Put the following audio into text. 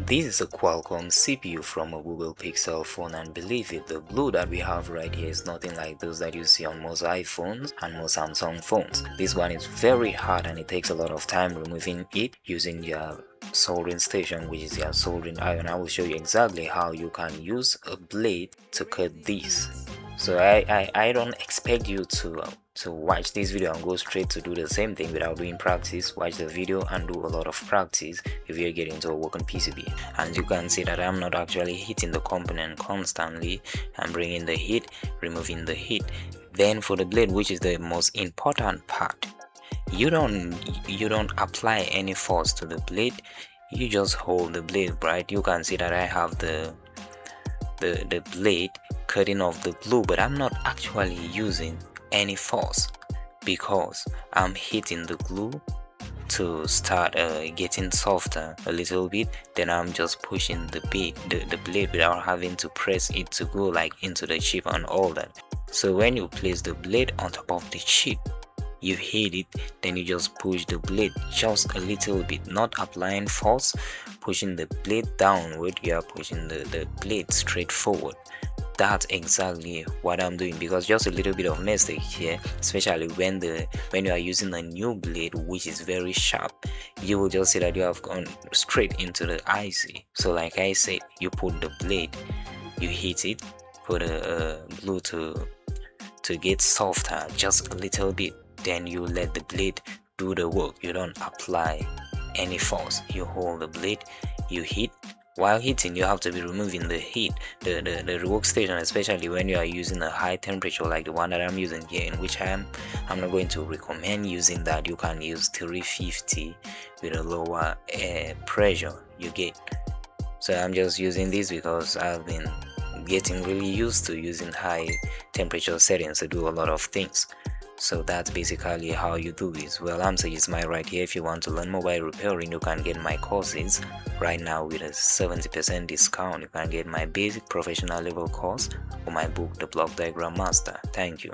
This is a Qualcomm CPU from a Google Pixel phone, and believe it, the glue that we have right here is nothing like those that you see on most iPhones and most Samsung phones. This one is very hard and it takes a lot of time removing it using your soldering station, which is your soldering iron. I will show you exactly how you can use a blade to cut this. So I don't expect you to watch this video and go straight to do the same thing without doing practice. Watch the video and do a lot of practice if you're getting to a working PCB. And you can see that I'm not actually hitting the component constantly. I'm bringing the heat, removing the heat. Then for the blade, which is the most important part, you don't apply any force to the blade. You just hold the blade, right? You can see that I have the blade cutting off the glue, but I'm not actually using any force because I'm hitting the glue to start getting softer a little bit. Then I'm just pushing the blade without having to press it to go like into the chip and all that. So when you place the blade on top of the chip, you hit it, then you just push the blade just a little bit, not applying force, pushing the blade downward. You are pushing the blade straight forward. That's exactly what I'm doing, because just a little bit of mistake here, especially when you are using a new blade which is very sharp, you will just see that you have gone straight into the IC. So like I said, you put the blade, you hit it, put a glue to get softer just a little bit, then you let the blade do the work. You don't apply any force. You hold the blade, you hit. While hitting, you have to be removing the heat, the workstation, especially when you are using a high temperature like the one that I'm using here, in which I'm not going to recommend using that. You can use 350 with a lower pressure you get. So I'm just using this because I've been getting really used to using high temperature settings to do a lot of things. So that's basically how you do this. Well, I'm Serges right here. If you want to learn mobile repairing, you can get my courses right now with a 70% discount. You can get my basic professional level course or my book, The Block Diagram Master. Thank you.